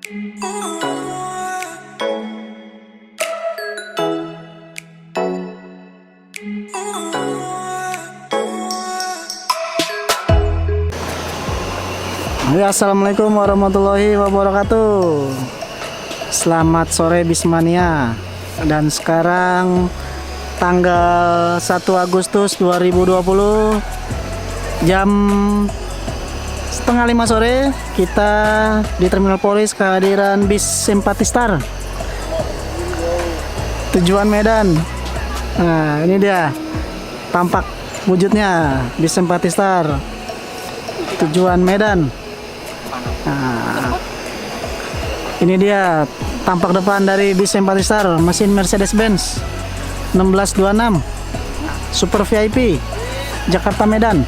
Ya, assalamualaikum warahmatullahi wabarakatuh. Selamat sore Bismania. Dan sekarang tanggal 1 Agustus 2020 jam setengah 5 sore, kita di Terminal Polri kehadiran bis Simpatistar tujuan Medan. Nah, ini dia tampak wujudnya bis Simpatistar tujuan Medan. Nah, ini dia tampak depan dari bis Simpatistar, mesin Mercedes-Benz 1626 Super VIP Jakarta Medan.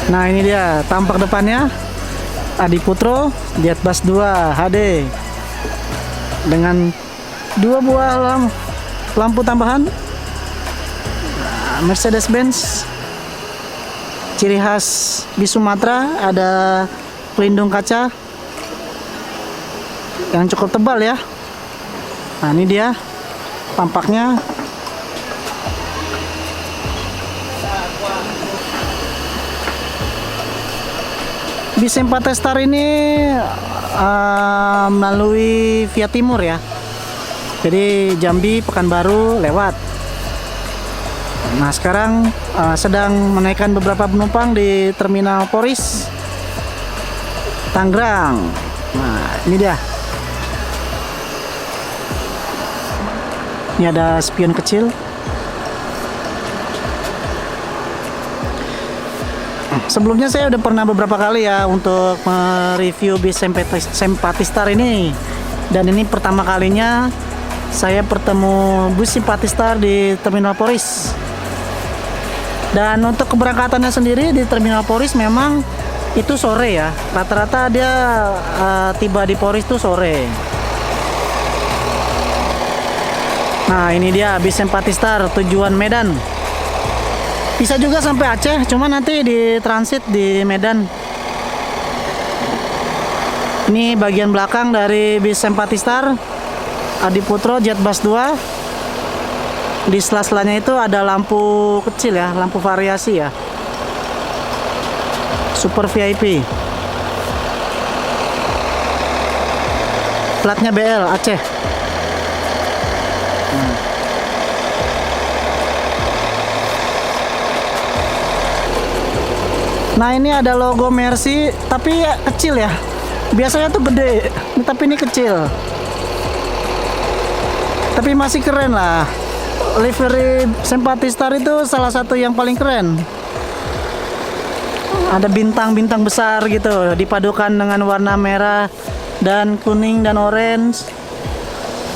Nah, ini dia tampak depannya Adi Putro Jet Bus 2 HD dengan 2 buah lampu tambahan. Mercedes-Benz ciri khas bis Sumatera, ada pelindung kaca yang cukup tebal ya. Nah, ini dia tampaknya. Bis Simpatistar ini melalui via timur ya, jadi Jambi Pekanbaru lewat. Nah, sekarang sedang menaikkan beberapa penumpang di Terminal Poris Tangerang. Nah, ini dia. Ini ada spion kecil. Sebelumnya saya udah pernah beberapa kali ya untuk mereview bis Simpatistar ini, dan ini pertama kalinya saya bertemu bus Simpatistar di Terminal Poris. Dan untuk keberangkatannya sendiri di Terminal Poris memang itu sore ya, rata-rata dia tiba di Poris itu sore. Nah, ini dia bis Simpatistar tujuan Medan. Bisa juga sampai Aceh, cuma nanti di transit di Medan. Ini bagian belakang dari bis Simpatistar Adi Putro Jet Bus 2. Di sela-selanya itu ada lampu kecil ya, lampu variasi ya, Super VIP. Platnya BL Aceh. Nah, ini ada logo Mercy, tapi ya kecil ya. Biasanya tuh gede, tapi ini kecil. Tapi masih keren lah. Livery Simpatistar itu salah satu yang paling keren. Ada bintang-bintang besar gitu, dipadukan dengan warna merah dan kuning dan orange.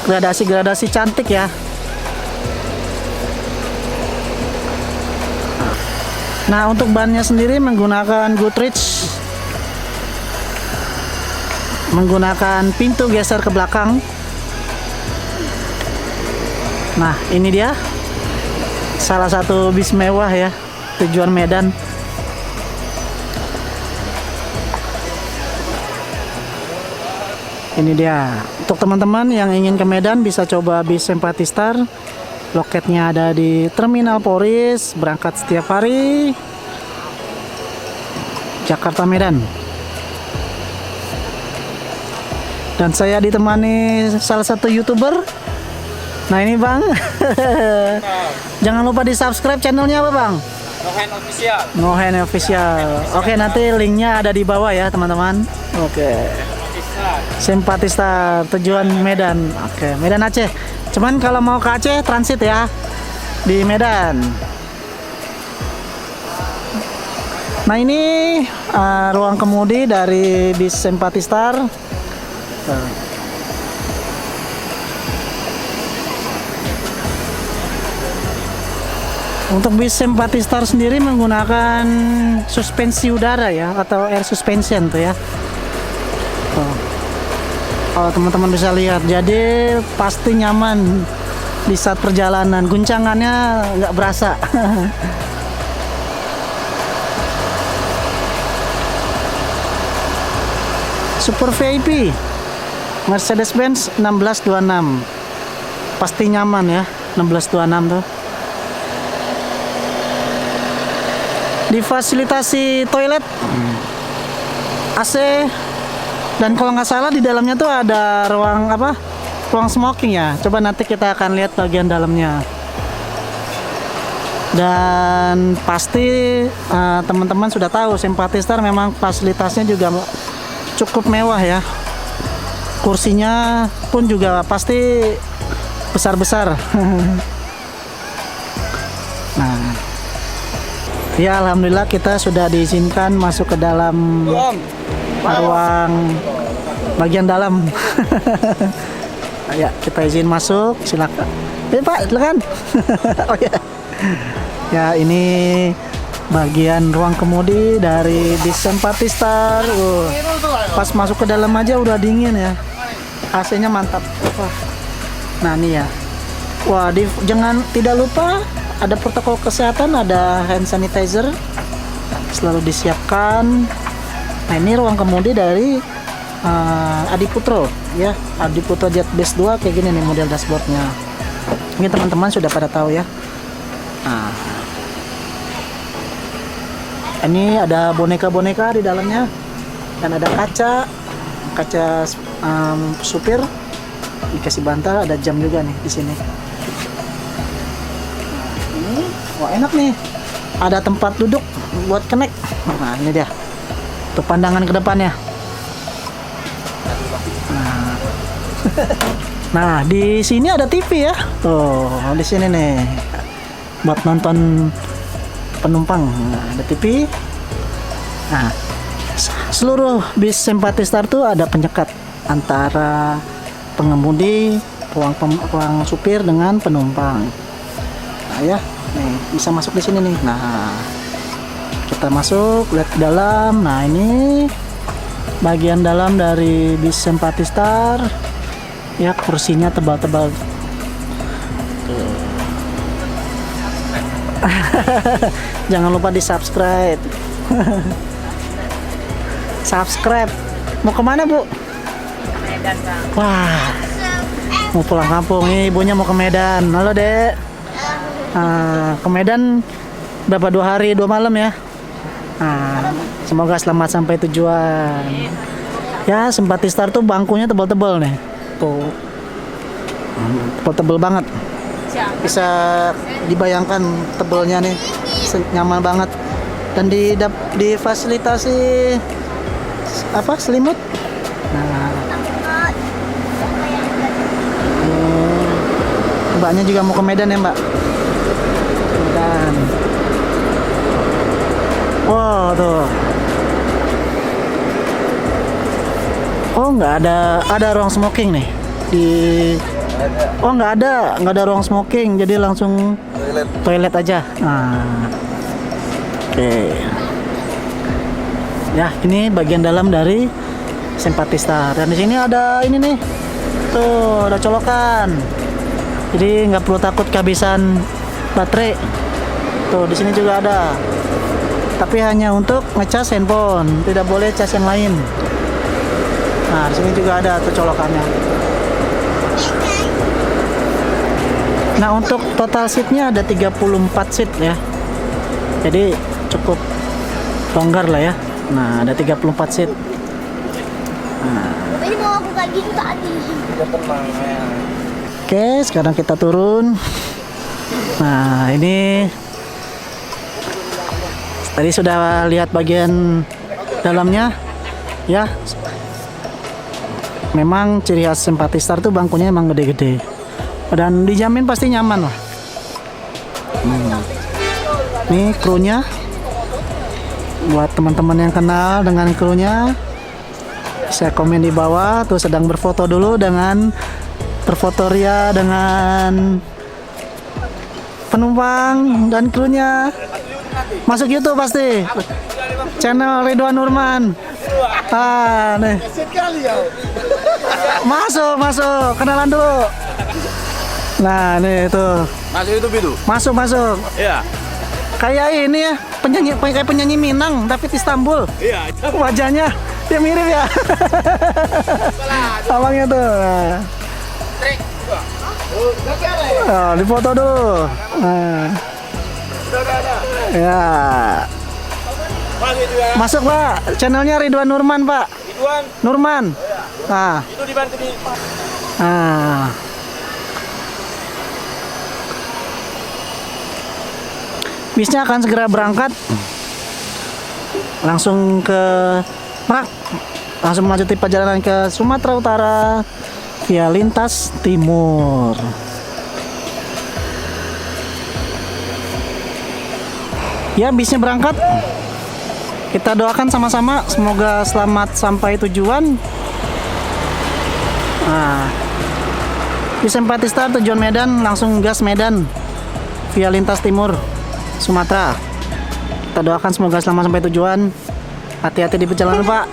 Gradasi-gradasi cantik ya. Nah, untuk bannya sendiri menggunakan Goodrich, menggunakan pintu geser ke belakang. Nah, ini dia salah satu bis mewah ya, tujuan Medan. Ini dia untuk teman-teman yang ingin ke Medan bisa coba bis Simpatistar. Loketnya ada di Terminal Poris, berangkat setiap hari Jakarta Medan. Dan saya ditemani salah satu YouTuber. Nah, ini Bang. Jangan lupa di subscribe channelnya apa Bang? Nohen Official. Nohen Official. Oke, nanti linknya ada di bawah ya teman-teman. Oke. Simpatistar tujuan Medan. Oke, Medan Aceh. Cuman kalau mau ke Aceh transit ya di Medan. Nah, ini ruang kemudi dari bis Simpatistar. Untuk bis Simpatistar sendiri menggunakan suspensi udara ya, atau air suspension tuh ya. Kalau teman-teman bisa lihat, jadi pasti nyaman di saat perjalanan, guncangannya nggak berasa. Super VIP Mercedes-Benz 1626. Pasti nyaman ya 1626 tuh. Difasilitasi toilet, AC, dan kalau nggak salah di dalamnya tuh ada ruang apa? Ruang smoking ya. Coba nanti kita akan lihat bagian dalamnya. Dan pasti teman-teman sudah tahu Sympathistar memang fasilitasnya juga cukup mewah ya. Kursinya pun juga pasti besar-besar. Nah, ya alhamdulillah kita sudah diizinkan masuk ke dalam ruang bagian dalam. Ya, kita izin masuk, silakan. Pak, silakan. Oh ya. Ya, ini bagian ruang kemudi dari bis Sympathistar. Pas masuk ke dalam aja udah dingin ya. AC-nya mantap. Wah. Nah, ini ya. Wah, jangan tidak lupa ada protokol kesehatan, ada hand sanitizer selalu disiapkan. Nah, ini ruang kemudi dari Adiputro ya, Adiputro Jet Base 2 kayak gini nih model dashboardnya. Ini teman-teman sudah pada tahu ya. Nah, ini ada boneka-boneka di dalamnya dan ada kaca supir dikasih bantal, ada jam juga nih di sini. Ini wah enak nih, ada tempat duduk buat connect. Nah, ini dia tuh pandangan ke depannya. Nah, di sini ada TV ya. Tuh, di sini nih buat nonton penumpang. Nah, ada TV. Nah, seluruh bis Sympathistar tuh ada penyekat antara pengemudi, ruang supir dengan penumpang. Nah, ya, nih bisa masuk di sini nih. Nah, kita masuk, lihat ke dalam. Nah, ini bagian dalam dari bis Sympathistar. Ya, kursinya tebal-tebal. Jangan lupa di subscribe. Subscribe. Mau kemana, Bu? Medan, Bang. Wah, mau pulang kampung. Nih ibunya mau ke Medan. Halo, Dek. Ke Medan berapa, 2 hari 2 malam ya? Semoga selamat sampai tujuan. Ya, Sympathistar tuh bangkunya tebal-tebal nih. Tuh, tebal banget. Bisa dibayangkan tebelnya nih, nyaman banget. Dan difasilitasi apa, selimut. Nah, mbaknya juga mau ke Medan ya, Mbak? Medan. Wow, tuh. Oh, nggak ada ruang smoking nih di. Oh, nggak ada ruang smoking, jadi langsung toilet aja. Nah, oke. Ya, ini bagian dalam dari Sympathistar. Dan di sini ada ini nih, tuh ada colokan. Jadi nggak perlu takut kehabisan baterai. Tuh di sini juga ada. Tapi hanya untuk ngecas handphone, tidak boleh cas yang lain. Nah, di sini juga ada tuh colokannya. Nah, untuk total seatnya ada 34 seat ya. Jadi cukup longgar lah ya. Nah, ada 34 seat. Nah. Ini mau aku kayak gitu tadi. Oke, sekarang kita turun. Nah, ini tadi sudah lihat bagian dalamnya ya. Memang ciri khas Sympathistar tuh bangkunya emang gede-gede dan dijamin pasti nyaman lah. Nih krunya, buat teman-teman yang kenal dengan krunya bisa komen di bawah. Tuh sedang berfoto dulu dengan berfotoria dengan penumpang dan krunya. Masuk YouTube pasti, channel Ridwan Nurman. Nih. Masuk, kenalan dulu. Nah, nih tuh. Masuk YouTube itu? Masuk. Iya. Kayak ini ya, kayak penyanyi Minang tapi di Istanbul. Iya. Wajahnya Ya mirip ya. Abangnya tuh. Oh, difoto dulu. Nah. Ya. Masuk Pak, channelnya Ridwan Nurman Pak. Ridwan. Nurman. Nah. Itu dibantu di. Nah. Bisnya akan segera berangkat langsung ke Merak, langsung melanjuti perjalanan ke Sumatera Utara via lintas timur. Ya, bisnya berangkat. Kita doakan sama-sama semoga selamat sampai tujuan. Nah, bis Sempatista tujuan Medan, langsung gas Medan via lintas timur Sumatera. Kita doakan semoga selamat sampai tujuan. Hati-hati di perjalanan Pak.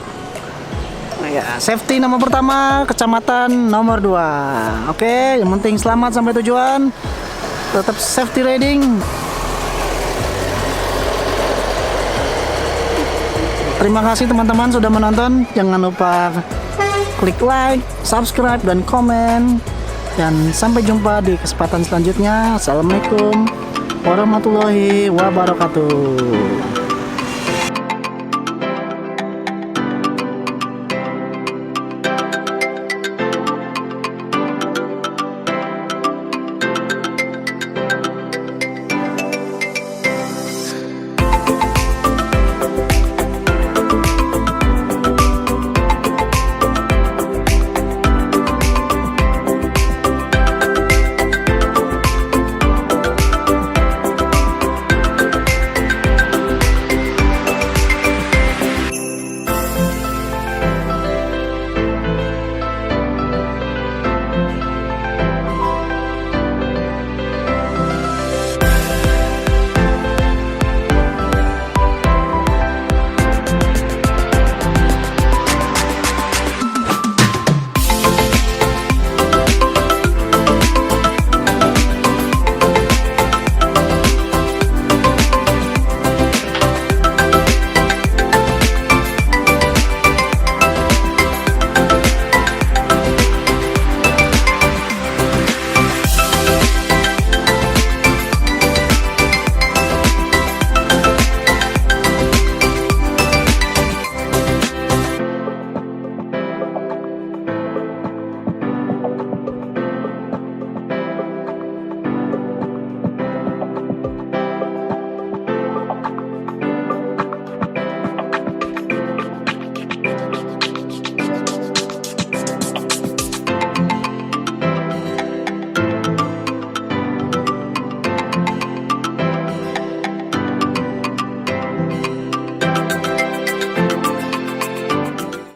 Nah, ya, safety nomor pertama, kecamatan nomor 2. Oke, yang penting selamat sampai tujuan. Tetap safety riding. Terima kasih teman-teman sudah menonton. Jangan lupa klik like, subscribe, dan komen. Dan sampai jumpa di kesempatan selanjutnya. Assalamualaikum warahmatullahi wabarakatuh.